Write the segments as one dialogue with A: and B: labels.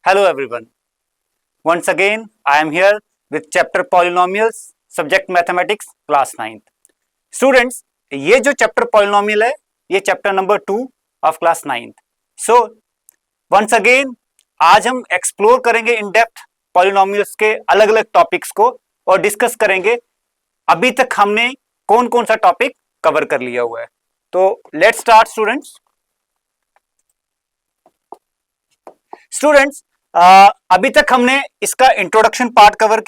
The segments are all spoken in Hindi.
A: Hello everyone. Once again, I am here with chapter polynomials, subject mathematics, class 9th. Students, ये जो chapter polynomial है, ये chapter number 2 of class 9th. So, once again, आज हम explore करेंगे in depth polynomials के अलग अलग topics को और discuss करेंगे अभी तक हमने कौन कौन सा topic cover कर लिया हुआ है. तो let's start students. स्टूडेंट्स अभी तक हमने इसका इंट्रोडक्शन पार्ट कवर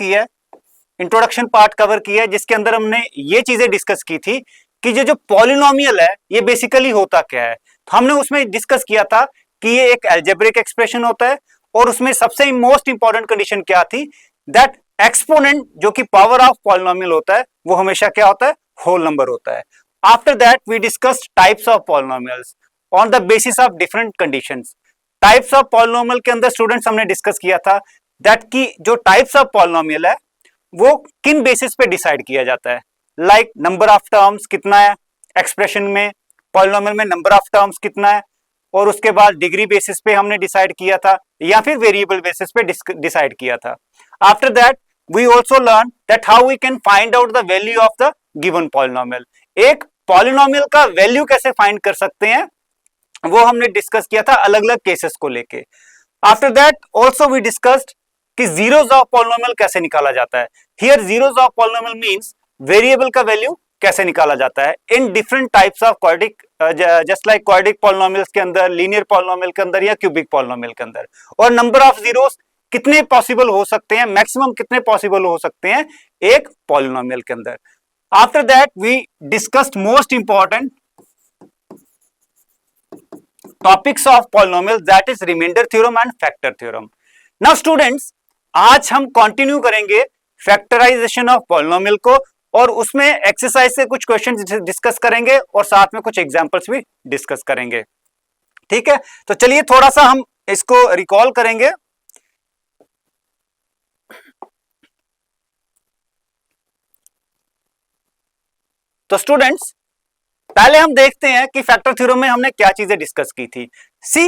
A: किया है जिसके अंदर हमने ये चीजें डिस्कस की थी कि ये जो पॉलिनोमियल है ये बेसिकली होता क्या है. तो हमने उसमें डिस्कस किया था कि ये एक अलजेब्रिक एक्सप्रेशन होता है और उसमें सबसे मोस्ट इंपॉर्टेंट कंडीशन क्या थी, दैट एक्सपोनेंट जो कि पावर ऑफ पॉलिनोमियल होता है वो हमेशा क्या होता है, होल नंबर होता है. After that we discussed types of polynomials on the basis of different conditions. Types of polynomial के अंदर स्टूडेंट्स हमने डिस्कस किया था दैट कि जो टाइप्स ऑफ पॉलिनोमियल है वो किन बेसिस पे डिसाइड किया जाता है. लाइक नंबर ऑफ टर्म्स कितना है एक्सप्रेशन में, पॉलिनोमियल में नंबर ऑफ टर्म्स कितना है, और उसके बाद डिग्री बेसिस पे हमने डिसाइड किया था या फिर वेरिएबल बेसिस पे डिसाइड किया था. After that we also learn that how we can find out the value of the given polynomial. एक पॉलिनोमियल का वैल्यू कैसे फाइंड कर सकते हैं वो हमने डिस्कस किया था अलग अलग केसेस को लेके. After that also we discussed कि जीरोस ऑफ पॉलिनोमियल कैसे निकाला जाता है. Here zeros of polynomial means variable का वैल्यू कैसे निकाला जाता है in different types of quadric, just like quadric polynomials के अंदर, लीनियर पॉलिनोमियल के अंदर या क्यूबिक पॉलिनोमियल के अंदर. और नंबर ऑफ जीरोस कितने पॉसिबल हो सकते हैं, मैक्सिमम कितने पॉसिबल हो सकते हैं एक पॉलिनोमियल के अंदर. After that we discussed most important topics of polynomial, that is remainder theorem and factor theorem. Now students आज हम कंटिन्यू करेंगे फैक्टराइजेशन ऑफ पॉलिनोमियल को और उसमें एक्सरसाइज से कुछ क्वेश्चन डिस्कस करेंगे और साथ में कुछ एग्जांपल्स भी डिस्कस करेंगे. ठीक है, तो चलिए थोड़ा सा हम इसको रिकॉल करेंगे. तो स्टूडेंट्स पहले हम देखते हैं कि फैक्टर थ्योरम में हमने क्या चीजें डिस्कस की थी. सी,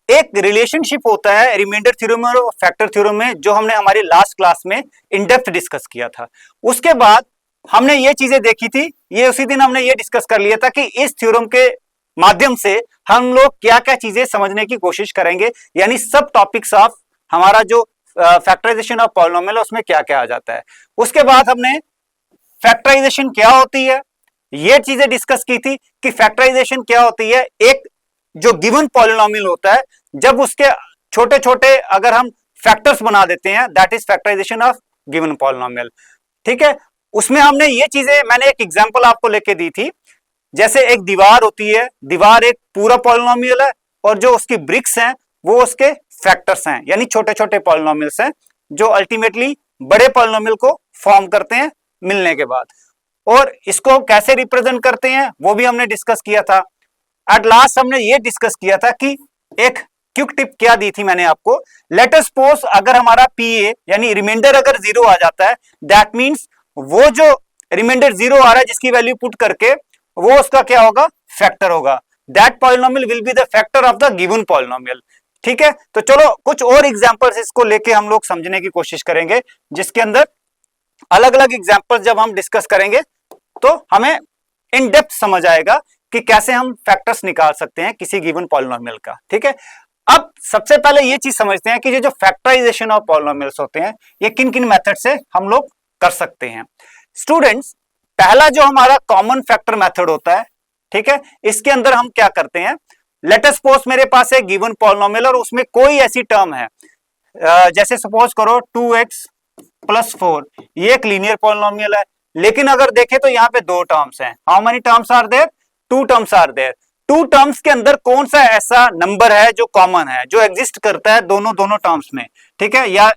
A: एक रिलेशनशिप होता है रिमाइंडर थ्योरम और फैक्टर थ्योरम में जो हमने हमारी लास्ट क्लास में इन डेप्थ डिस्कस किया था. उसके बाद हमने ये चीजें देखी थी, ये उसी दिन हमने ये डिस्कस कर लिया था कि इस थ्योरम के माध्यम से हम लोग क्या क्या चीजें समझने की कोशिश करेंगे, यानी सब टॉपिक्स ऑफ हमारा जो फैक्टराइजेशन ऑफ पॉलिनोमियल है उसमें क्या क्या आ जाता है. उसके बाद हमने फैक्टराइजेशन क्या होती है ये चीजें डिस्कस की थी कि फैक्टराइजेशन क्या होती है. एक जो गिवन पॉलिनोमियल होता है जब उसके छोटे छोटे अगर हम फैक्टर्स बना देते हैं, that is factorization of given polynomial. ठीक है, उसमें हमने ये चीजें, मैंने एक एग्जांपल आपको लेके दी थी. जैसे एक दीवार होती है, दीवार एक पूरा पॉलिनोमियल है और जो उसकी ब्रिक्स हैं वो उसके फैक्टर्स हैं, यानी छोटे छोटे पॉलिनोमियल्स हैं जो अल्टीमेटली बड़े पॉलिनोमियल को फॉर्म करते हैं मिलने के बाद. और इसको कैसे रिप्रेजेंट करते हैं वो भी हमने डिस्कस किया था. एट लास्ट हमने ये डिस्कस किया था कि एक क्विक टिप क्या दी थी मैंने आपको. लेट अस सपोज अगर हमारा पीए यानी रिमाइंडर अगर जीरो आ जाता है, दैट मींस वो जो रिमाइंडर जीरो आ रहा है जिसकी वैल्यू पुट करके वो उसका क्या होगा, फैक्टर होगा. That polynomial will be the factor of the given polynomial. ठीक है, तो चलो कुछ और एग्जांपल्स इसको लेके हम लोग समझने की कोशिश करेंगे, जिसके अंदर अलग अलग एग्जांपल्स जब हम डिस्कस करेंगे तो हमें इन डेप्थ समझ आएगा कि कैसे हम फैक्टर्स निकाल सकते हैं किसी गिवन पॉलिनोमियल का. ठीक है, अब सबसे पहले ये चीज समझते हैं कि ये जो फैक्टराइजेशन ऑफ पॉलिनोमियल्स होते हैं ये किन किन मेथड से हम लोग कर सकते हैं. स्टूडेंट्स पहला जो हमारा कॉमन फैक्टर मेथड होता है, ठीक है, इसके अंदर हम क्या करते हैं. लेट अस सपोज मेरे पास एक गिवन पॉलिनोमियल और उसमें कोई ऐसी टर्म है, जैसे सपोज करो 2x + 4, ये एक लीनियर पॉलिनोमियल है. लेकिन अगर देखें तो यहाँ पे दो टर्म्स हैं. How many terms are there, 2 terms are there. 2 terms के अंदर कौन सा ऐसा नंबर है जो कॉमन है, जो एग्जिस्ट करता है दोनों टर्म्स में. ठीक है, या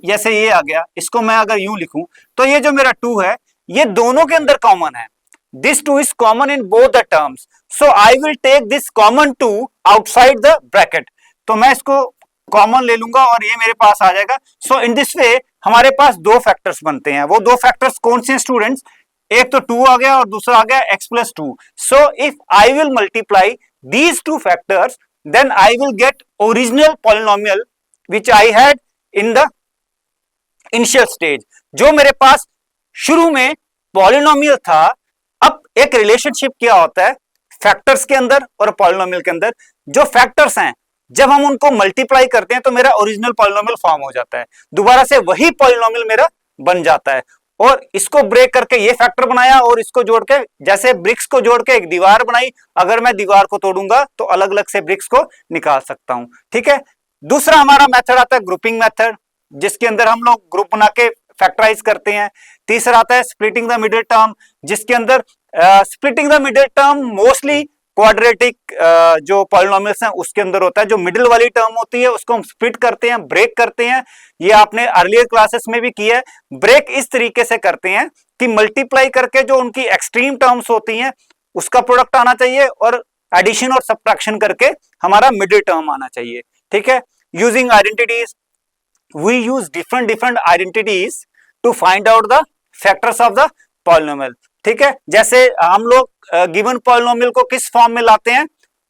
A: जैसे ये आ गया, इसको मैं अगर यूं लिखूं तो ये जो मेरा 2 है ये दोनों के अंदर कॉमन है. This 2 is common in both the terms, so I will take this common 2 outside the bracket. तो मैं इसको कॉमन ले लूंगा और ये मेरे पास आ जाएगा. सो इन दिस वे हमारे पास दो फैक्टर्स बनते हैं. वो दो फैक्टर्स कौन से हैं स्टूडेंट्स, एक तो 2 आ गया और दूसरा आ गया x + 2. So if I will multiply these two factors then I will get original polynomial which I had in the initial stage. जो मेरे पास शुरू में पॉलिनोमियल था, अब एक रिलेशनशिप क्या होता है फैक्टर्स के अंदर और पॉलिनोमियल के अंदर। जो फैक्टर्स हैं जब हम उनको मल्टीप्लाई करते हैं तो मेरा ओरिजिनल पॉलिनोमियल फॉर्म हो जाता है, दोबारा से वही पॉलिनोमियल मेरा बन जाता है। और इसको ब्रेक करके ये फैक्टर बनाया और इसको जोड़ के, जैसे ब्रिक्स को जोड़ के एक दीवार बनाई, अगर मैं दीवार को तोड़ूंगा तो अलग अलग से ब्रिक्स को निकाल सकता हूं। ठीक है, दूसरा हमारा मेथड आता है ग्रुपिंग मेथड, जिसके अंदर हम लोग ग्रुप बना के फैक्टराइज करते हैं। तीसरा आता है स्प्लिटिंग द मिडिल टर्म, जिसके अंदर splitting the middle term mostly quadratic जो पॉलिनोमियल्स हैं उसके अंदर होता है। जो मिडिल वाली टर्म होती है उसको हम स्प्लिट करते हैं, ब्रेक करते हैं। ये आपने अर्लियर क्लासेस में भी किया है। ब्रेक इस तरीके से करते हैं कि मल्टीप्लाई करके जो उनकी एक्सट्रीम टर्म्स होती हैं उसका प्रोडक्ट आना चाहिए और एडिशन और सब्ट्रैक्शन करके हमारा मिडिल टर्म आना चाहिए। ठीक है, using identities, we use different identities to find out the factors of the polynomial. ठीक है, जैसे हम लोग गिवन पॉलिनोमियल को किस फॉर्म में लाते हैं,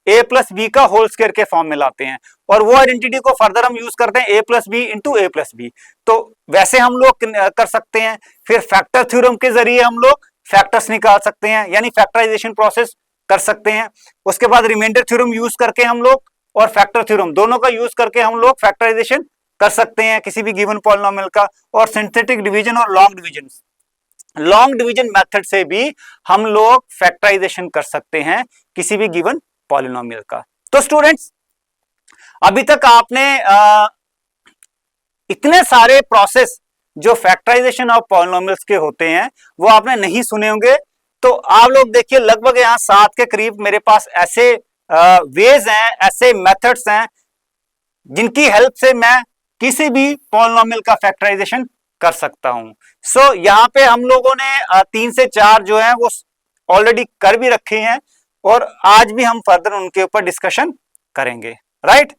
A: a प्लस बी का होल स्क्वायर के फॉर्म में लाते हैं, और वो आइडेंटिटी को फर्दर हम यूज करते हैं a plus b into a plus b. तो वैसे हम लोग कर सकते हैं। फिर फैक्टर थ्योरम के जरिए हम लोग फैक्टर्स निकाल सकते हैं, यानी फैक्टराइजेशन प्रोसेस कर सकते हैं। उसके बाद रिमाइंडर थ्योरम यूज करके हम लोग और फैक्टर थ्योरम दोनों का यूज करके हम लोग फैक्टराइजेशन कर सकते हैं किसी भी गिवन पॉलिनोमियल का। और सिंथेटिक डिवीजन और लॉन्ग डिवीजन मेथड से भी हम लोग फैक्टराइजेशन कर सकते हैं किसी भी गिवन पॉलिनोमियल का। तो स्टूडेंट्स, अभी तक आपने इतने सारे प्रोसेस जो फैक्टराइजेशन ऑफ पॉलिनोमियल्स के होते हैं वो आपने नहीं सुने होंगे। तो आप लोग देखिए, लगभग यहाँ 7 के करीब मेरे पास ऐसे वेज हैं, ऐसे मेथड्स हैं जिनकी हेल्प से मैं किसी भी पॉलिनोमियल का फैक्टराइजेशन कर सकता हूं। सो यहाँ पे हम लोगों ने 3 से 4 जो है वो ऑलरेडी कर भी रखे हैं और आज भी हम फर्दर उनके ऊपर डिस्कशन करेंगे। राइट,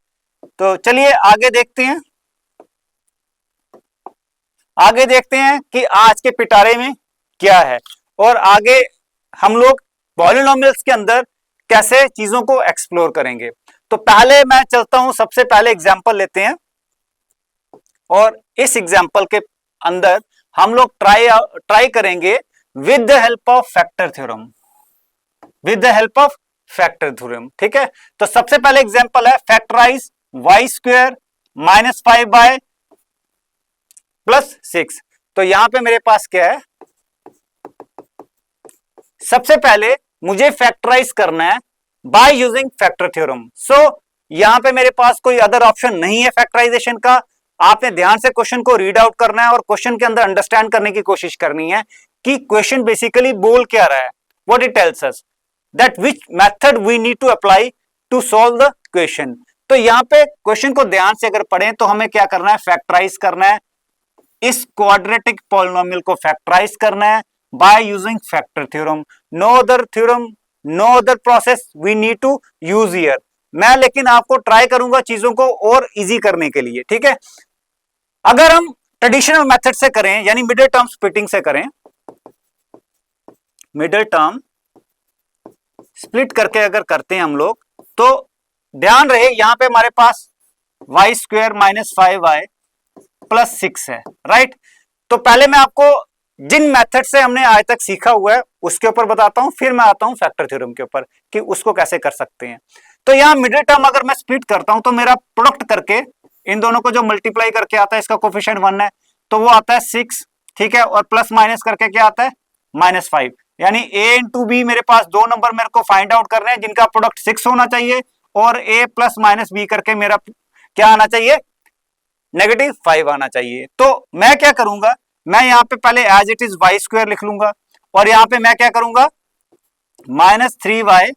A: तो चलिए आगे देखते हैं। आगे देखते हैं कि आज के पिटारे में क्या है और आगे हम लोग पॉलिनोमियल्स के अंदर कैसे चीजों को एक्सप्लोर करेंगे। तो पहले मैं चलता हूं, सबसे पहले एग्जांपल लेते हैं और इस एग्जांपल के अंदर हम लोग ट्राई करेंगे with the help of factor theorem, with the help of factor theorem. ठीक है, तो सबसे पहले एग्जांपल है factorize y square minus 5y plus 6। तो यहां पे मेरे पास क्या है, सबसे पहले मुझे फैक्टराइज करना है बाय यूजिंग फैक्टर थ्योरम। सो यहां पे मेरे पास कोई अदर ऑप्शन नहीं है फैक्टराइजेशन का। आपने ध्यान से क्वेश्चन को रीड आउट करना है और क्वेश्चन के अंदर अंडरस्टैंड करने की कोशिश करनी है कि क्वेश्चन बेसिकली बोल क्या रहा है, what it tells us, that which method we need to apply to solve the question. तो यहाँ पे क्वेश्चन को ध्यान से अगर पढ़ें तो हमें क्या करना है, फैक्टराइज करना है, इस क्वाड्रेटिक पॉलिनोमियल को फैक्टराइज करना है by using factor theorem. No other theorem, no other process we need to use here. मैं लेकिन आपको ट्राई करूंगा चीजों को और इजी करने के लिए। ठीक है, अगर हम ट्रेडिशनल मेथड से करें यानी मिडिल टर्म स्प्लिटिंग से करें, मिडिल टर्म स्प्लिट करके अगर करते हैं हम लोग, तो ध्यान रहे यहां पे हमारे पास y square minus 5y plus 6 है। राइट, तो पहले मैं आपको जिन मेथड से हमने आज तक सीखा हुआ है उसके ऊपर बताता हूं, फिर मैं आता हूं फैक्टर थ्योरम के ऊपर कि उसको कैसे कर सकते हैं। तो यहां मिडिल टर्म अगर मैं स्प्लिट करता हूं तो मेरा प्रोडक्ट करके इन दोनों को जो मल्टीप्लाई करके आता है, इसका कोफिशिएंट 1 है तो वो आता है 6। ठीक है, और प्लस माइनस करके क्या आता है, -5। यानी a इंटू बी मेरे पास 2 नंबर मेरे को फाइंड आउट करने हैं जिनका प्रोडक्ट 6 होना चाहिए और a प्लस माइनस बी करके मेरा क्या आना चाहिए, -5 आना चाहिए। तो मैं क्या करूंगा, मैं यहाँ पे पहले as it is y square लिख लूंगा और यहाँ पे मैं क्या करूंगा, -3y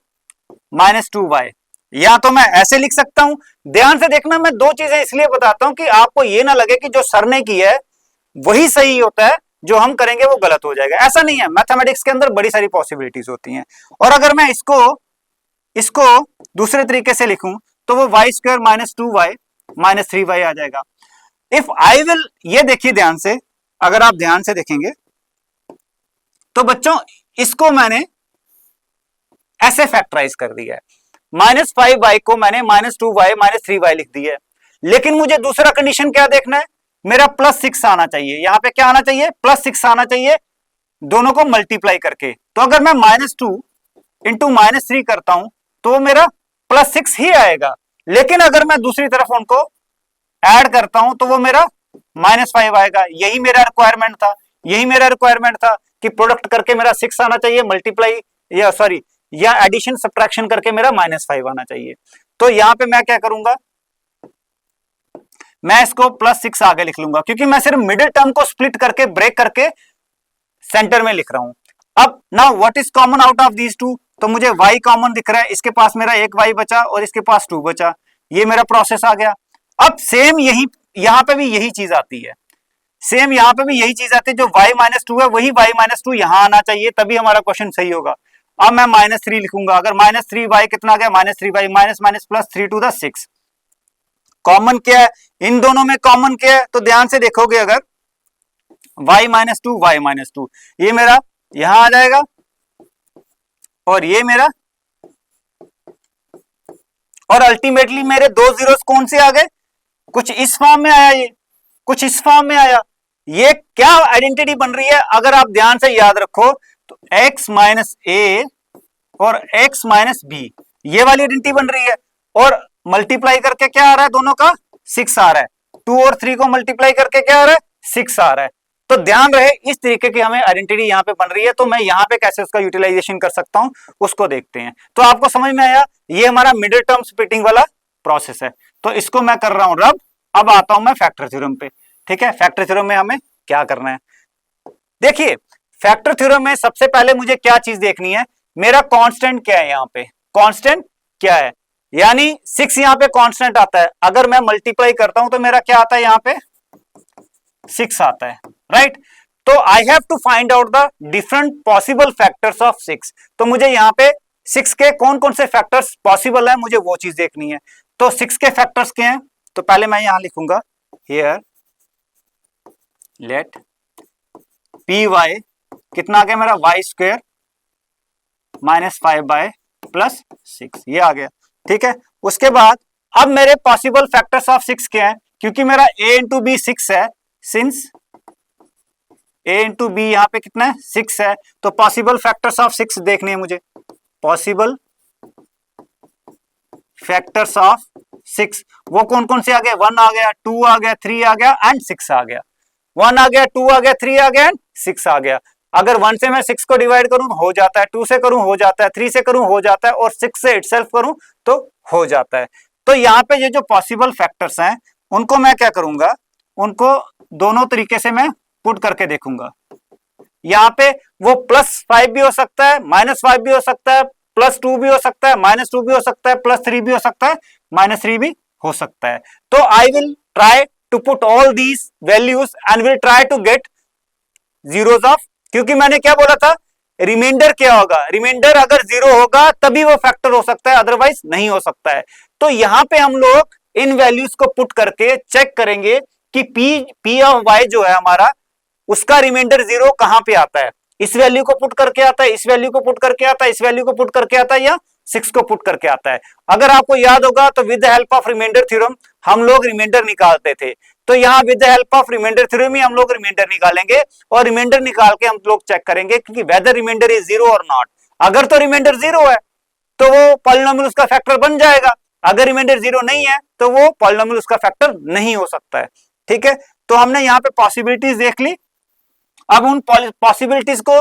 A: -2y, या तो मैं ऐसे लिख सकता हूं। ध्यान से देखना, मैं 2 चीजें इसलिए बताता हूं कि आपको ये ना लगे कि जो सर ने किया है वही सही होता है, जो हम करेंगे वो गलत हो जाएगा। ऐसा नहीं है, मैथमेटिक्स के अंदर बड़ी सारी पॉसिबिलिटीज होती हैं। और अगर मैं इसको दूसरे तरीके से लिखूं तो वो वाई स्क्वायर -2y -3y आ जाएगा। इफ आई विल, ये देखिए ध्यान से, अगर आप ध्यान से देखेंगे तो बच्चों इसको मैंने ऐसे फैक्टराइज कर दिया है, -5y को मैंने -2y -3y लिख दिया है। लेकिन मुझे दूसरा कंडीशन क्या देखना है, मेरा +6 आना चाहिए। यहां पे क्या आना चाहिए, +6 आना चाहिए दोनों को मल्टीप्लाई करके। तो अगर मैं -2 इंटू -3 करता हूं तो वो मेरा +6 ही आएगा, लेकिन अगर मैं दूसरी तरफ उनको ऐड करता हूं तो वो मेरा -5 आएगा। यही मेरा रिक्वायरमेंट था, यही मेरा रिक्वायरमेंट था कि प्रोडक्ट करके मेरा 6 आना चाहिए, मल्टीप्लाई या सॉरी या एडिशन सब्ट्रैक्शन करके मेरा -5 आना चाहिए। तो यहां पे मैं क्या करूंगा, मैं इसको +6 आगे लिख लूंगा, क्योंकि मैं सिर्फ मिडिल टर्म को स्प्लिट करके ब्रेक करके सेंटर में लिख रहा हूं। अब now what is common out of these two, तो मुझे y कॉमन दिख रहा है, इसके पास मेरा एक y बचा और इसके पास 2 बचा, ये मेरा प्रोसेस आ गया। अब सेम यही यहां पे भी यही चीज आती है, सेम यहां पे भी यही चीज आती है, जो y-2 है वही y-2 यहां आना चाहिए, तभी हमारा क्वेश्चन सही होगा। अब मैं -3 लिखूंगा, अगर -3y कितना आ गया, -3y minus minus plus 3 to the 6। Common क्या है, इन दोनों में कॉमन क्या है, तो ध्यान से देखोगे, अगर y-2 ये मेरा यहां आ जाएगा और ये मेरा, और अल्टीमेटली मेरे 2 जीरोस कौन से आ गए, कुछ इस फॉर्म में आया, ये कुछ इस फॉर्म में आया। ये क्या आइडेंटिटी बन रही है, अगर आप ध्यान से याद रखो तो x माइनस ए और x माइनस बी, ये वाली आइडेंटिटी बन रही है, और मल्टीप्लाई करके क्या आ रहा है, दोनों का 6 आ रहा है। 2 और 3 को मल्टीप्लाई करके क्या आ रहा है, 6 आ रहा है। तो ध्यान रहे, इस तरीके की हमें आइडेंटिटी यहां पे बन रही है, तो मैं यहां पे कैसे उसका यूटिलाइजेशन कर सकता हूं उसको देखते हैं। तो आपको समझ में आया, ये हमारा मिडिल टर्म स्प्लिटिंग वाला प्रोसेस है। तो इसको मैं कर रहा हूं रब। अब आता हूं मैं फैक्टर थ्योरम पे। ठीक है, फैक्टर थ्योरम में हमें क्या करना है, देखिए फैक्टर थ्योरम में सबसे पहले मुझे क्या चीज देखनी है, मेरा कांस्टेंट क्या है, यहाँ पे कांस्टेंट क्या है, यानी 6 यहाँ पे कांस्टेंट आता है। अगर मैं मल्टीप्लाई करता हूं तो मेरा क्या आता है, यहाँ पे 6 आता है, राइट। तो I have to find out the different possible factors of 6। तो मुझे यहाँ पे 6 के कौन कौन से फैक्टर्स पॉसिबल है, मुझे वो चीज देखनी है। तो 6 के फैक्टर्स क्या हैं, तो पहले मैं यहां लिखूंगा, हियर लेट पी वाई कितना आ गया मेरा, y² माइनस 5/+6, ये आ गया। ठीक है, उसके बाद अब मेरे पॉसिबल फैक्टर्स ऑफ 6 क्या है, क्योंकि मेरा a इंटू बी 6 है, सिंस a इंटू बी यहाँ पे कितना है, 6 है, तो पॉसिबल फैक्टर्स ऑफ 6 देखने हैं मुझे। पॉसिबल फैक्टर्स ऑफ 6 वो कौन कौन से आ गए, 1 आ गया, 2 आ गया, 3 आ गया एंड 6 आ गया। 1 आ गया, 2 आ गया, 3 आ गया एंड 6 आ गया। अगर 1 से मैं 6 को डिवाइड करूं हो जाता है, 2 से करूं हो जाता है, 3 से करूं हो जाता है, और 6 से इटसेल्फ करूं तो हो जाता है। तो यहाँ पे ये जो पॉसिबल फैक्टर्स हैं उनको मैं क्या करूंगा, उनको दोनों तरीके से मैं पुट करके देखूंगा। यहाँ पे वो +5 भी हो सकता है, -5 भी हो सकता है, +2 भी हो सकता है, -2 भी हो सकता है, +3 भी हो सकता है, -3 भी हो सकता है। तो I will try to put all these values and will try to get zeros of, क्योंकि मैंने क्या बोला था, रिमाइंडर क्या होगा, रिमाइंडर अगर 0 होगा तभी वो फैक्टर हो सकता है, अदरवाइज नहीं हो सकता है। तो यहां पे हम लोग इन वैल्यूज को पुट करके चेक करेंगे कि P ऑफ y जो है हमारा, उसका रिमाइंडर 0 कहां पे आता है, इस वैल्यू को पुट करके आता है, इस वैल्यू को पुट करके आता है, इस वैल्यू को पुट करके आता है, या 6 को पुट करके आता है। अगर आपको याद होगा तो with the help of reminder theorem हम लोग रिमाइंडर निकालते थे, तो यहाँ with the help of reminder theorem ही हम लोग रिमाइंडर निकालेंगे, और रिमाइंडर निकाल के हम लोग चेक करेंगे कि वेदर रिमाइंडर इज 0 और नॉट। अगर तो रिमाइंडर 0 है तो वो पॉलिनोमियल उसका फैक्टर बन जाएगा, अगर रिमाइंडर 0 नहीं है तो वो पॉलिनोमियल उसका फैक्टर नहीं हो सकता है। ठीक है, तो हमने यहाँ पे पॉसिबिलिटीज देख ली। अब उन पॉसिबिलिटीज को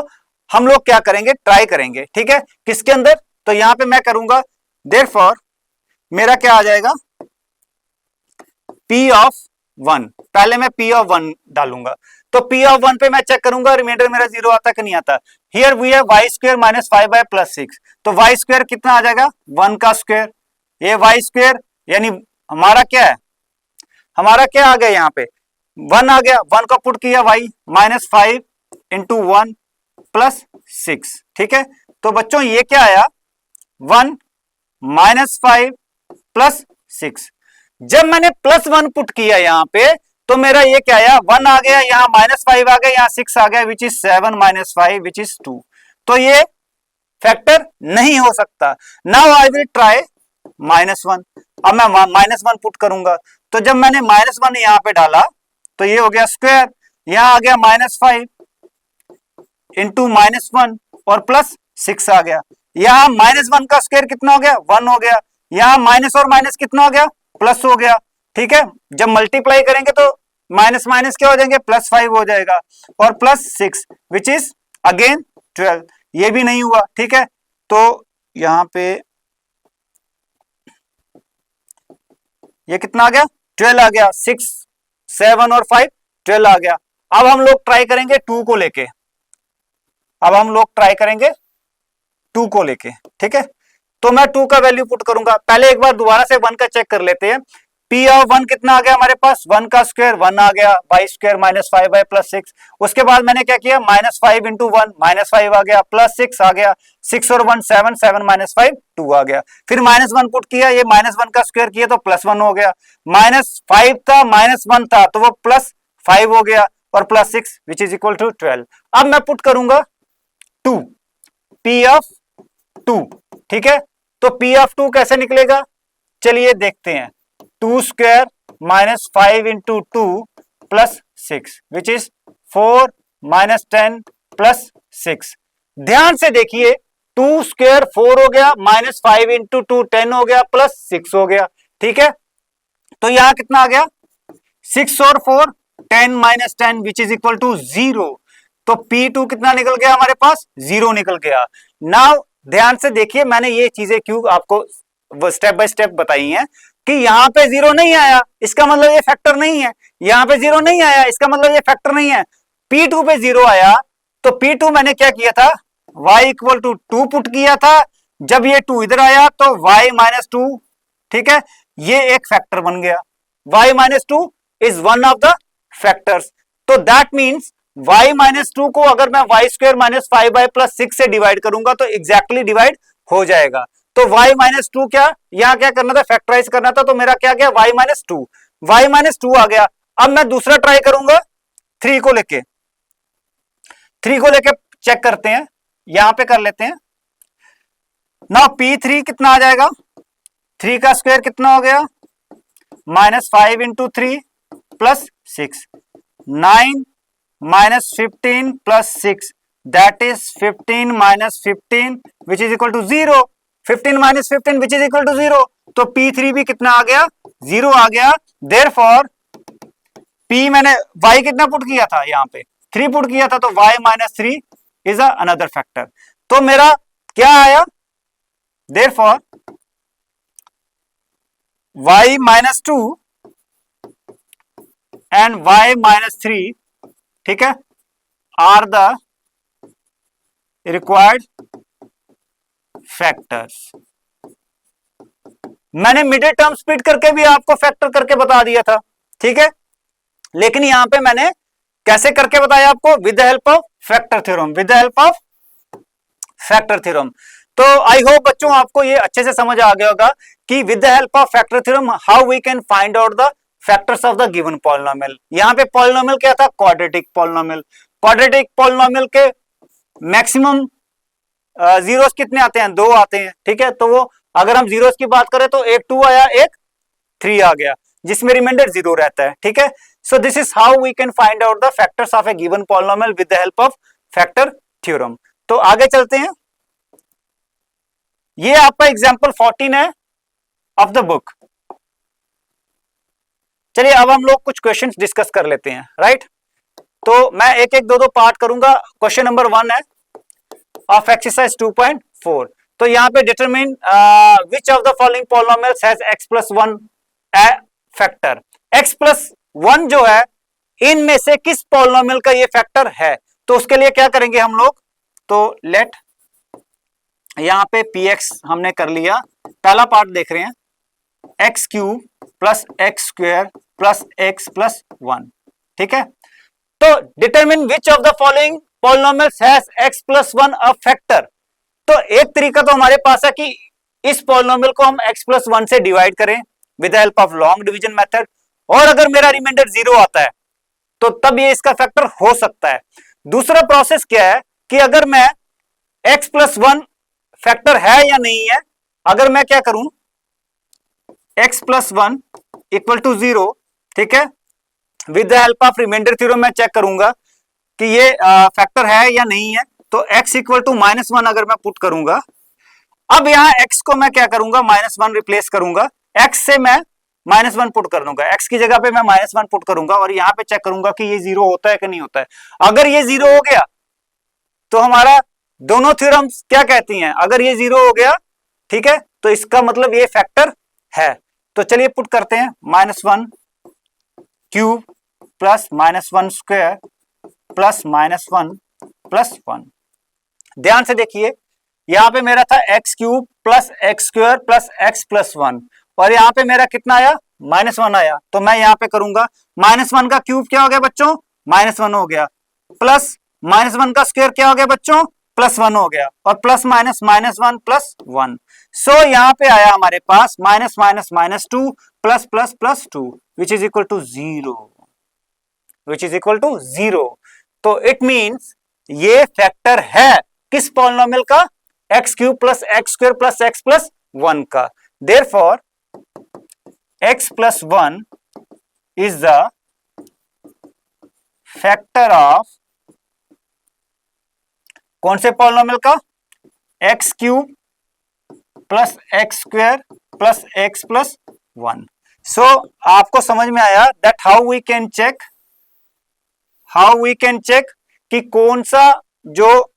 A: हम लोग क्या करेंगे, ट्राई करेंगे। ठीक है, किसके अंदर, तो यहां पे मैं करूंगा, देयरफॉर मेरा क्या आ जाएगा, P ऑफ 1, पहले मैं P ऑफ 1 डालूंगा। तो P ऑफ 1 पे मैं चेक करूंगा रिमाइंडर मेरा 0 आता कि नहीं आता। Here we have y² minus 5/+6, तो y² कितना आ जाएगा, 1 का स्क्वायर, ये y² यानी हमारा क्या है, हमारा क्या आ गया, यहाँ पे 1 आ गया, 1 का पुट किया y -5 इंटू 1+6। ठीक है, तो बच्चों ये क्या आया, 1 -5 +6। जब मैंने +1 पुट किया यहाँ पे तो मेरा ये क्या आया, 1 आ गया, यहाँ -5 आ गया, यहाँ 6 आ गया, विच इज 7 - 5 विच इज 2। तो ये फैक्टर नहीं हो सकता। Now I will try -1। अब मैं -1 पुट करूंगा तो जब मैंने -1 यहां पे डाला तो ये हो गया स्क्वायर, यहां आ गया -5 इंटू -1 और +6 आ गया। यहां -1 का स्क्वायर कितना हो गया, 1 हो गया। यहां माइनस और माइनस कितना हो गया, प्लस हो गया। ठीक है, जब मल्टीप्लाई करेंगे तो माइनस माइनस क्या हो जाएंगे, +5 हो जाएगा और +6 विच इज अगेन 12। ये भी नहीं हुआ। ठीक है, तो यहां पे ये कितना आ गया, 12 आ गया। 6 7 और 5 12 आ गया। अब हम लोग ट्राई करेंगे 2 को लेके, अब हम लोग ट्राई करेंगे 2 को लेके। ठीक है, तो मैं 2 का वैल्यू पुट करूंगा। पहले एक बार दोबारा से 1 का चेक कर लेते हैं। P ऑफ 1 कितना आ गया हमारे पास, 1 का स्क्वायर 1 आ गया, y स्क्वायर -5 +6। उसके बाद मैंने क्या किया, -5 इंटू 1 -5 आ गया, +6 आ गया, 6 और 1 7 7 -5 2 आ गया। फिर -1 पुट किया, ये -1 का स्क्वायर किया तो +1 हो गया। -5 था -1 था तो वो +5 हो गया और +6 विच इज इक्वल टू 12। अब मैं पुट करूंगा 2, P ऑफ 2। ठीक है, तो P ऑफ 2 कैसे निकलेगा, चलिए देखते हैं। 2 स्क्वायर -5 इंटू 2 +6 विच इज 4 -10 +6। ध्यान से देखिए, 2 स्क्वायर 4 हो गया, -5 इंटू 2 10 हो गया, +6 हो गया। ठीक है, तो यहां कितना आ गया, 6 और 4 10 -10 विच इज इक्वल टू 0। तो P2 कितना निकल गया हमारे पास, 0 निकल गया। नाउ ध्यान से देखिए, मैंने ये चीजें क्यों आपको स्टेप बाय स्टेप बताई हैं कि यहां पे 0 नहीं आया इसका मतलब ये फैक्टर नहीं है, यहां पे 0 नहीं आया इसका मतलब ये फैक्टर नहीं है। P2 पे 0 आया तो P2 मैंने क्या किया था, y इक्वल टू 2 पुट किया था। जब ये 2 इधर आया तो y -2, ठीक है, ये एक फैक्टर बन गया। y -2 is one of the factors. तो दैट मीन्स y -2 को अगर मैं y स्क्वायर -5 +6 से डिवाइड करूंगा तो एग्जैक्टली डिवाइड हो जाएगा। तो y -2 क्या, यहां क्या करना था, फैक्टराइज करना था, तो मेरा क्या गया, y -2 आ गया। अब मैं दूसरा ट्राई करूंगा 3 को लेके, 3 को लेके चेक करते हैं, यहां पे कर लेते हैं। नाउ P3 कितना आ जाएगा, 3 का स्क्वायर कितना हो गया, -5 into 3 +6, 9 -15 +6 that is 15 -15 which is equal to 0। 15 -15 which is equal to 0। तो P3 भी कितना आ गया, 0 आ गया। देयरफॉर P मैंने y कितना पुट किया था, यहां पे 3 पुट किया था, तो y -3 इज अनदर फैक्टर। तो मेरा क्या आया, देयरफॉर y -2 एंड y -3, ठीक है, आर द रिक्वायर्ड फैक्टर्स। मैंने मिडिल टर्म स्प्लिट करके भी आपको फैक्टर करके बता दिया था। ठीक है, लेकिन यहां पे मैंने कैसे करके बताया आपको, with the help of factor theorem, with the help of factor theorem. तो आई होप बच्चों आपको ये अच्छे से समझ आ गया होगा कि with the help of factor theorem how we can find out the factors of the given polynomial. यहां पे पॉलिनोमियल क्या था, क्वाड्रेटिक पॉलिनोमियल। क्वाड्रेटिक पॉलिनोमियल के मैक्सिमम जीरोस कितने आते हैं, 2 आते हैं। ठीक है, तो वो अगर हम जीरोस की बात करें तो एक 2 आया, एक 3 आ गया, जिसमें रिमाइंडर 0 रहता है। ठीक है, so this is how we can find out the factors of a given polynomial with the help of factor theorem. तो आगे चलते हैं, ये आपका एग्जांपल 14 है ऑफ द बुक। चलिए अब हम लोग कुछ क्वेश्चंस डिस्कस कर लेते हैं, राइट। तो मैं एक एक दो पार्ट करूंगा। क्वेश्चन नंबर 1 है ऑफ एक्सरसाइज 2.4। तो यहां पे determine which of the following polynomials has x+1 factor. x+1 जो है, इनमें से किस पॉलिनोमियल का ये फैक्टर है। तो उसके लिए क्या करेंगे हम लोग, तो लेट यहां पे px हमने कर लिया। पहला पार्ट देख रहे हैं, x³ + x² + x+1। ठीक है, तो determine which of the following polynomials has x+1 a factor. तो एक तरीका तो हमारे पास है कि इस पॉलिनोमियल को हम x+1 से डिवाइड करें with the help of long division method, और अगर मेरा रिमाइंडर 0 आता है तो तब ये इसका फैक्टर हो सकता है। दूसरा प्रोसेस क्या है कि अगर मैं x+1 फैक्टर है या नहीं है, अगर मैं क्या करूं, x+1 इक्वल टू 0, ठीक है, with the help of reminder theorem मैं चेक करूंगा कि ये फैक्टर है या नहीं है। तो x इक्वल टू -1 अगर मैं पुट करूंगा, अब यहाँ x को मैं क्या करूंगा, -1 रिप्लेस करूंगा, x से मैं -1 पुट कर दूंगा, x की जगह पे मैं -1 पुट करूंगा और यहाँ पे चेक करूंगा कि ये 0 होता है कि नहीं होता है। अगर ये 0 हो गया तो हमारा दोनों थ्योरम्स क्या कहती हैं, अगर ये 0 हो गया, ठीक है, तो इसका मतलब ये फैक्टर है। तो चलिए पुट करते हैं, -1 cube plus -1 square plus -1 plus 1। ध्यान से देखिए, यहां पे मेरा था x cube plus x square plus x plus 1 और यहां पे मेरा कितना आया, -1 आया। तो मैं यहां पे करूंगा, -1 का क्यूब क्या हो गया बच्चों, -1 हो गया, प्लस -1 का स्क्वायर क्या हो गया बच्चों, +1 हो गया, और प्लस माइनस -1 प्लस 1। सो यहां पे आया हमारे पास -2 plus plus plus 2 which is equal to 0, which is equal to 0। तो इट मीन्स ये फैक्टर है किस पॉलिनोमियल का, x cube plus x square plus x plus 1 का। Therefore x plus 1 is the factor of कौन से पॉलिनोमियल का, x cube plus x square plus x plus 1। So आपको समझ में आया that how we can check कि कौन सा जो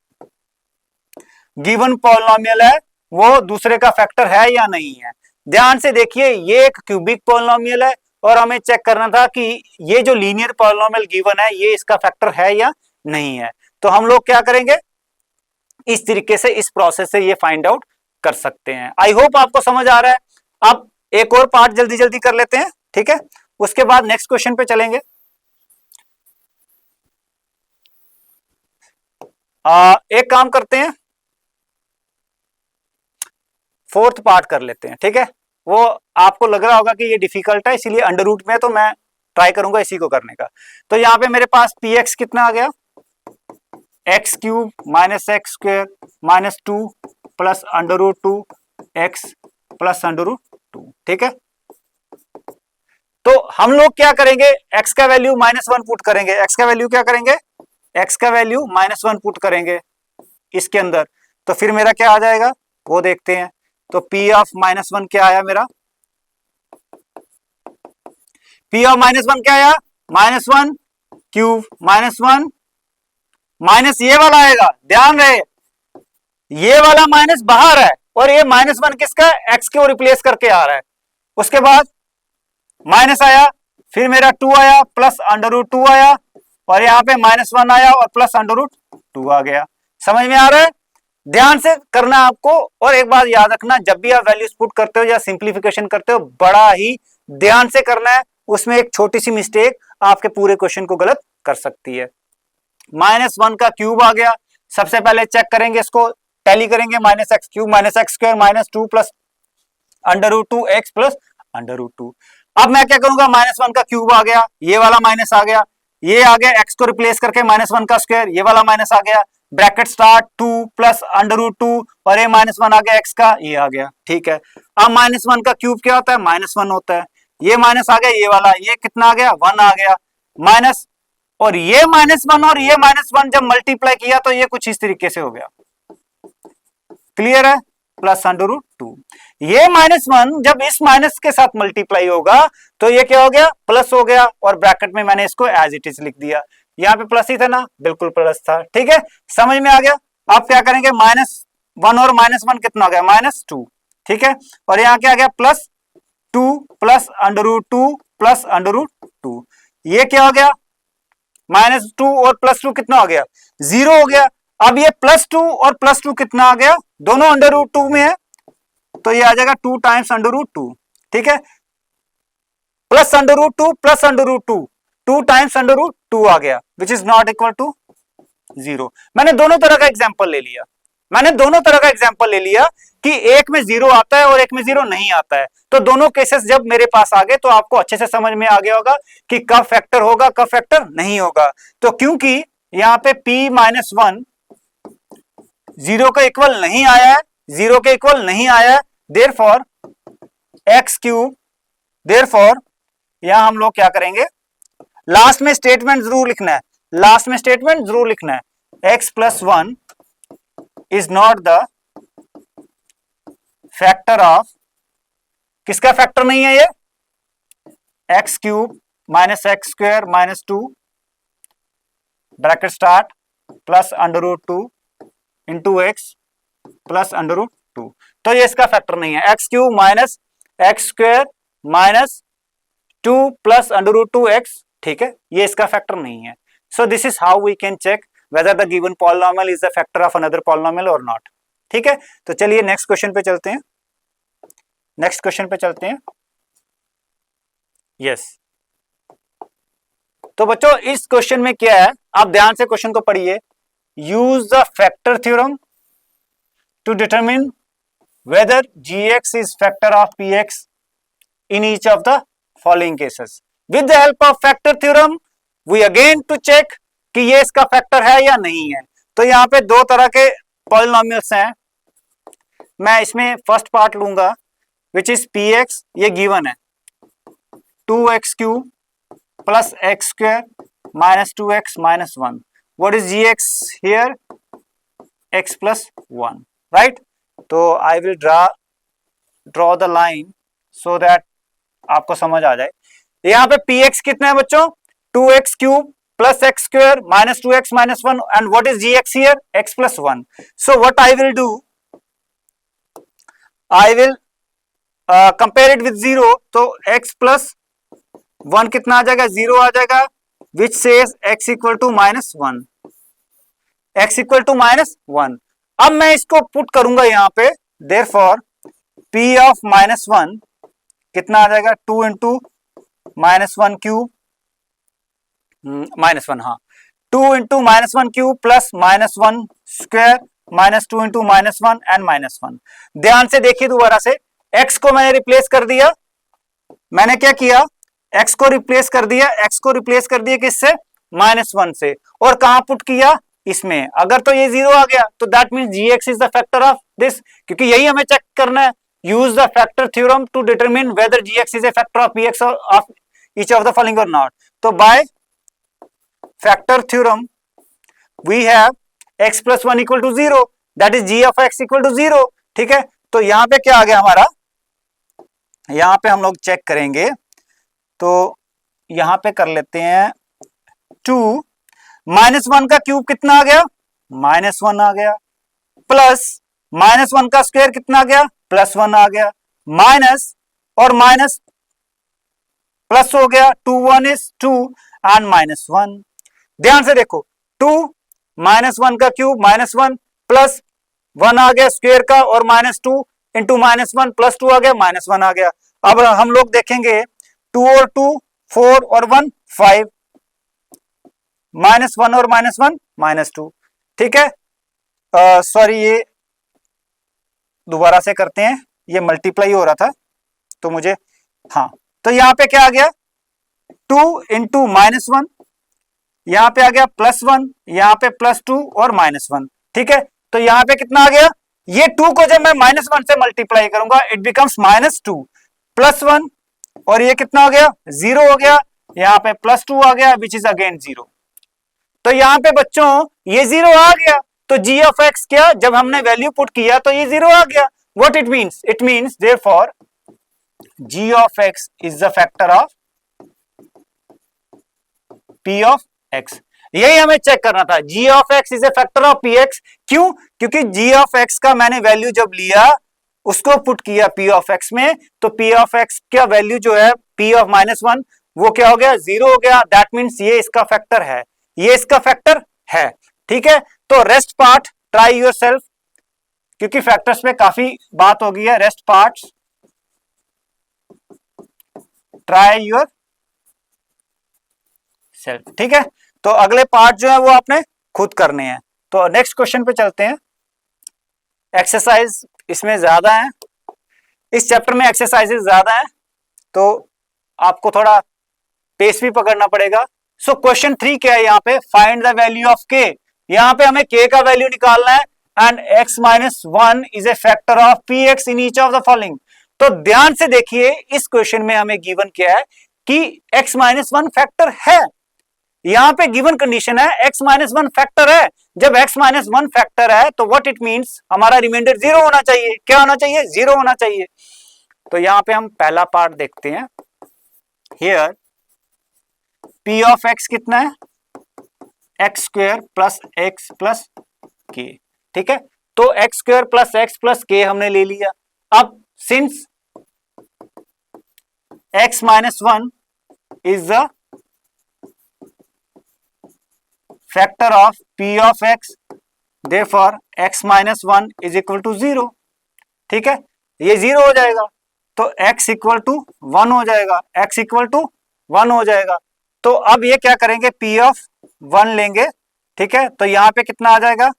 A: गिवन पॉलिनोमियल है वो दूसरे का फैक्टर है या नहीं है। ध्यान से देखिए, ये एक क्यूबिक पॉलिनोमियल है और हमें चेक करना था कि ये जो लीनियर पॉलिनोमियल गिवन है ये इसका फैक्टर है या नहीं है। तो हम लोग क्या करेंगे, इस तरीके से, इस प्रोसेस से ये फाइंड आउट कर सकते हैं। आई होप आपको समझ आ रहा है। अब एक और पार्ट जल्दी जल्दी कर लेते हैं, ठीक है, उसके बाद नेक्स्ट क्वेश्चन पे चलेंगे। एक काम करते हैं, फोर्थ पार्ट कर लेते हैं, ठीक है। वो आपको लग रहा होगा कि ये डिफिकल्ट है, इसीलिए अंडर रूट में, तो मैं ट्राई करूंगा इसी को करने का। तो यहाँ पे मेरे पास px कितना आ गया, x cube minus x square minus 2 plus √2 x plus √2, ठीक है। तो हम लोग क्या करेंगे, x का वैल्यू -1 पुट करेंगे, x का वैल्यू क्या करेंगे, x का वैल्यू -1 पुट करेंगे इसके अंदर। तो फिर मेरा क्या आ जाएगा वो देखते हैं। तो p ऑफ -1 क्या आया मेरा, p ऑफ -1 क्या आया, -1 क्यूब -1 माइनस ये वाला आएगा, ध्यान रहे ये वाला माइनस बाहर है और ये -1 किसका, x को रिप्लेस करके आ रहा है। उसके बाद माइनस आया, फिर मेरा 2 आया प्लस √2 आया और यहाँ पे -1 आया और प्लस √2 आ गया। समझ में आ रहा है, ध्यान से करना आपको। और एक बात याद रखना, जब भी आप वैल्यूज पुट करते हो या सिंप्लीफिकेशन करते हो, बड़ा ही ध्यान से करना है, उसमें एक छोटी सी मिस्टेक आपके पूरे क्वेश्चन को गलत कर सकती है। -1 का क्यूब आ गया, सबसे पहले चेक करेंगे, इसको टैली करेंगे, -x cube -x square -2 plus √2 x plus √2। अब मैं क्या करूंगा, -1 का क्यूब आ गया, ये वाला माइनस आ गया, ये आ गया, x को रिप्लेस करके -1 का स्क्वायर, ये वाला माइनस आ गया, ब्रैकेट स्टार्ट 2 प्लस √2 और ये -1 आ गया x का, ये आ गया, ठीक है। अब -1 का क्यूब क्या होता है, -1 होता है, ये माइनस आ गया, ये वाला, ये कितना आ गया, 1 आ गया, माइनस, और ये -1 और ये -1 जब मल्टीप्लाई किया तो ये कुछ इस तरीके से हो गया, क्लियर है, प्लस √2। ये -1 जब इस माइनस के साथ मल्टीप्लाई होगा तो ये क्या हो गया, प्लस हो गया, और ब्रैकेट में मैंने इसको एज इट इज लिख दिया। यहाँ पे प्लस ही था ना, बिल्कुल प्लस था, ठीक है, समझ में आ गया। अब क्या करेंगे, -1 और -1 कितना हो गया, -2, ठीक है, और यहाँ क्या आ गया, +2 प्लस √2 प्लस √2, ये क्या हो गया, -2 और +2 कितना हो गया, 0 हो गया। अब ये +2 और +2 कितना आ गया, दोनों √2 में है, तो ये आ जाएगा 2 टाइम्स √2, ठीक है, प्लस √2 प्लस √2, 2 टाइम्स √2 आ गया, which is not equal to 0। मैंने दोनों तरह का एग्जाम्पल ले लिया कि एक में 0 आता है और एक में 0 नहीं आता है। तो दोनों केसेस जब मेरे पास आ गए तो आपको अच्छे से समझ में आ गया होगा कि कब फैक्टर होगा, कब फैक्टर नहीं होगा। तो क्योंकि यहाँ पे p-1 0 के इक्वल नहीं आया है, 0 के इक्वल नहीं आया है, देयरफॉर x क्यूब, देयरफॉर यहां हम लोग क्या करेंगे, लास्ट में स्टेटमेंट जरूर लिखना है, लास्ट में स्टेटमेंट जरूर लिखना है, x plus 1 is not the factor of, किसका फैक्टर नहीं है ये, x cube minus x square minus 2 bracket start plus under root 2 into x plus under root 2। तो ये इसका फैक्टर नहीं है, x cube minus x square minus 2 plus under root 2 x, ठीक है, ये इसका फैक्टर नहीं है। So this is how we can check whether the given polynomial is the factor of another polynomial और नॉट। ठीक है, तो चलिए नेक्स्ट क्वेश्चन पे चलते हैं, नेक्स्ट क्वेश्चन पे चलते हैं। यस तो बच्चों इस क्वेश्चन में क्या है, आप ध्यान से क्वेश्चन को पढ़िए। Use the factor theorem to determine whether gx is factor of px in each of the following cases. With the help of factor theorem, we again to check कि ये इसका फैक्टर है या नहीं है। तो यहाँ पे दो तरह के पॉलिनोमियल्स हैं, मैं इसमें फर्स्ट पार्ट लूंगा विच इज px, ये गिवन है 2x cube plus x square minus 2x minus 1। What is gx here, x plus 1, right. तो I will draw the line so that आपको समझ आ जाए। यहाँ पे px कितना है बच्चों, 2x cube plus x square minus 2x minus 1 and what is gx here, x plus 1। So what I will do, I will compare it with 0, तो x प्लस 1 कितना आ जाएगा, 0 आ जाएगा, which says x equal to minus 1, x equal to minus 1। अब मैं इसको पुट करूंगा यहाँ पे, देयरफॉर p ऑफ माइनस 1 कितना आ जाएगा, 2 इंटू माइनस 1 क्यूब माइनस 1, हाँ 2 into minus 1 cube plus minus 1 square minus 2 into minus 1 and minus 1। ध्यान से देखिए दोबारा से, x को मैंने रिप्लेस कर दिया, मैंने क्या किया, x को रिप्लेस कर दिया, x को रिप्लेस कर दिया किससे, माइनस 1 से, और कहां पुट किया, इसमें। अगर तो ये 0 आ गया तो that means gx is the factor of this, क्योंकि यही हमें चेक करना है। Use the factor theorem to determine whether gx is a factor of px of each of the following और नॉट। तो by factor theorem we have x plus 1 equal to 0, that is g of x equal to 0। ठीक है, तो यहां पे क्या आ गया हमारा, यहां पे हम लोग चेक करेंगे, तो यहां पे कर लेते हैं 2 माइनस 1 का क्यूब कितना आ गया, माइनस 1 आ गया, प्लस माइनस 1 का स्क्वायर कितना आ गया, प्लस 1 आ गया, माइनस और माइनस प्लस हो गया, 2 1 इज 2 एंड माइनस 1। ध्यान से देखो, 2 माइनस 1 का क्यूब माइनस 1 प्लस 1 आ गया स्क्वायर का, और माइनस 2 इंटू माइनस 1 प्लस 2 आ गया, माइनस 1 आ गया। अब हम लोग देखेंगे 2 और 2 4 और 1 5, माइनस 1 और माइनस 1 माइनस 2। ठीक है, सॉरी ये दोबारा से करते हैं, ये मल्टीप्लाई हो रहा था तो मुझे, हाँ, तो यहां पे क्या आ गया, 2 इंटू माइनस 1, यहां पे आ गया प्लस 1, यहां पे प्लस 2 और माइनस 1। ठीक है, तो यहां पे कितना आ गया, ये 2 को जब मैं माइनस 1 से मल्टीप्लाई करूंगा इट बिकम्स माइनस 2 प्लस 1, और ये कितना हो गया, 0 हो गया, यहां पे प्लस 2 आ गया विच इज अगेन 0। तो यहां पे बच्चों ये 0 आ गया, तो g ऑफ x क्या, जब हमने वैल्यू पुट किया तो ये 0 आ गया। What it means, it means therefore g of x is the factor of p of x। यही हमें चेक करना था, g of x is a factor of px। क्यों, क्योंकि g ऑफ x का मैंने वैल्यू जब लिया उसको पुट किया p ऑफ x में, तो p ऑफ x का वैल्यू जो है p ऑफ माइनस 1 वो क्या हो गया, 0 हो गया, दैट मींस ये इसका फैक्टर है, ये इसका फैक्टर है। ठीक है, तो rest part try your self, क्योंकि फैक्टर्स पे काफी बात हो गई है, rest parts try your self. ठीक है, तो अगले पार्ट जो है वो आपने खुद करने हैं। तो नेक्स्ट क्वेश्चन पे चलते हैं। एक्सरसाइज इसमें ज्यादा है, इस चैप्टर में एक्सरसाइजेस ज्यादा है, तो आपको थोड़ा पेस भी पकड़ना पड़ेगा। सो क्वेश्चन 3 क्या है यहाँ पे, find the value of k। यहाँ पे हमें k का वैल्यू निकालना है, and x minus 1 is a factor of px in each of the following. तो ध्यान से देखिए, इस क्वेश्चन में हमें गिवन क्या है, कि x माइनस वन फैक्टर है। यहां पे गिवन कंडीशन है x माइनस वन फैक्टर है। जब x माइनस वन फैक्टर है तो व्हाट इट मींस, हमारा रिमाइंडर जीरो होना चाहिए। क्या होना चाहिए? जीरो होना चाहिए। तो यहां पे हम पहला पार्ट देखते हैं। हियर p ऑफ x कितना है? X square plus x plus के। ठीक है, तो एक्स स्क्वायर प्लस के हमने ले लिया। अब since x minus one is the factor of p of x, therefore x minus one is equal to zero. ठीक है, ये जीरो हो जाएगा तो x इक्वल टू वन हो जाएगा, x इक्वल टू वन हो जाएगा। तो अब ये क्या करेंगे, p ऑफ वन लेंगे। ठीक है, तो यहां पे कितना आ जाएगा?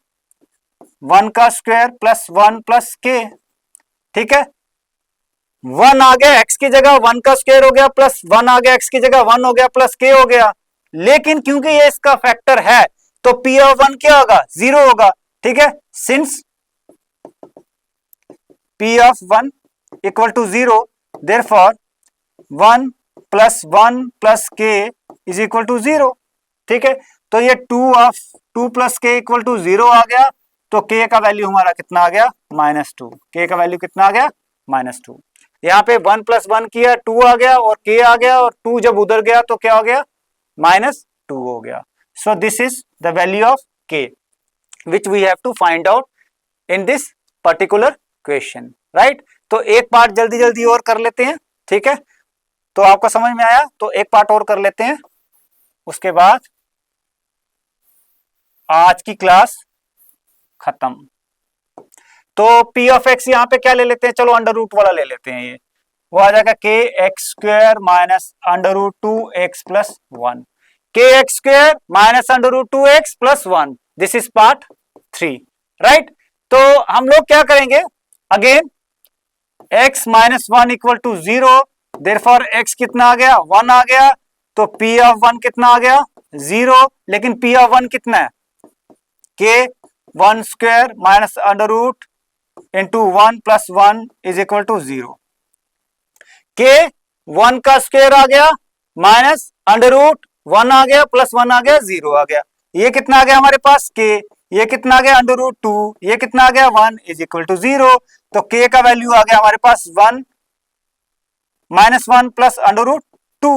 A: वन का स्क्वायर प्लस वन प्लस के। ठीक है, वन आ गया x की जगह, वन का स्क्वायर हो गया प्लस वन आ गया x की जगह, वन हो गया प्लस के हो गया। लेकिन क्योंकि ये इसका फैक्टर है तो p ऑफ वन क्या होगा? जीरो होगा। ठीक है, since p of one equal to zero, therefore one plus k is equal to zero. ठीक है, तो ये two of two plus k equal to zero आ गया। तो k का वैल्यू हमारा कितना आ गया? Minus two. के का वैल्यू कितना आ गया? Minus two. यहाँ पे वन प्लस वन किया, टू आ गया और k आ गया, और टू जब उधर गया तो क्या हो गया? माइनस टू हो गया। So this is the value of k which we have to find out in this particular question, right. तो एक पार्ट जल्दी जल्दी और कर लेते हैं। ठीक है, तो आपको समझ में आया? तो एक पार्ट और कर लेते हैं, उसके बाद आज की क्लास खत्म। तो p ऑफ x यहाँ पे क्या ले लेते हैं? चलो अंडर रूट वाला ले लेते हैं। ये वो आ जाएगा k x square minus under root two x plus one. K x square minus under root two x plus one, this is part three, right. तो हम लोग क्या करेंगे? Again x minus one equal to zero, therefore x कितना आ गया? वन आ गया। तो p ऑफ वन कितना आ गया? जीरो। लेकिन p ऑफ वन कितना है? k one square minus under root into one plus one is equal to zero. K one का स्क्वायर आ गया माइनस अंडर रूट वन आ गया प्लस वन आ गया, जीरो आ गया। ये कितना आ गया हमारे पास? के। ये कितना आ गया? Under root two. ये कितना आ गया? One is equal to zero. तो के का वैल्यू आ गया हमारे पास one minus one plus under root two.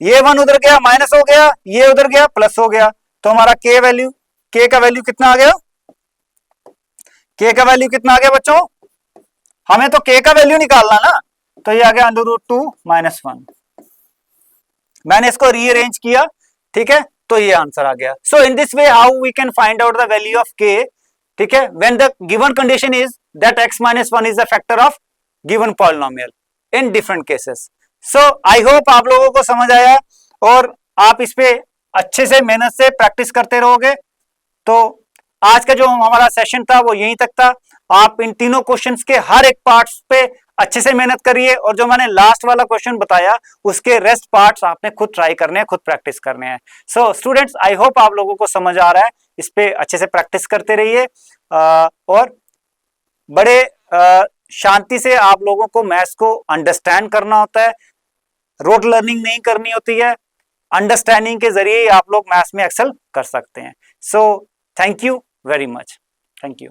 A: ये वन उधर गया माइनस हो गया, ये उधर गया प्लस हो गया। तो हमारा के वैल्यू, के का वैल्यू कितना आ गया? के का वैल्यू कितना आ गया बच्चों? हमें तो के का वैल्यू निकालना ना, तो ये आ गया under root two minus one. मैंने इसको रीअरेंज किया। ठीक है, तो ये आंसर आ गया। So in this way how we can find out the value of k. ठीक है, when the given condition is that x minus one is the factor of given polynomial in different cases. So I hope आप लोगों को समझ आया और आप इस पे अच्छे से मेहनत से प्रैक्टिस करते रहोगे। तो आज का जो हमारा सेशन था वो यहीं तक था। आप इन तीनों क्वेश्चंस के हर एक पार्ट्स पे अच्छे से मेहनत करिए, और जो मैंने लास्ट वाला क्वेश्चन बताया उसके रेस्ट पार्ट्स आपने खुद ट्राई करने हैं, खुद प्रैक्टिस करने हैं। सो स्टूडेंट्स, आई होप आप लोगों को समझ आ रहा है। इस पे अच्छे से प्रैक्टिस करते रहिए और बड़े शांति से आप लोगों को मैथ्स को अंडरस्टैंड करना होता है। रोड लर्निंग नहीं करनी होती है, अंडरस्टैंडिंग के जरिए आप लोग मैथ्स में एक्सेल कर सकते हैं। So thank you very much. Thank you.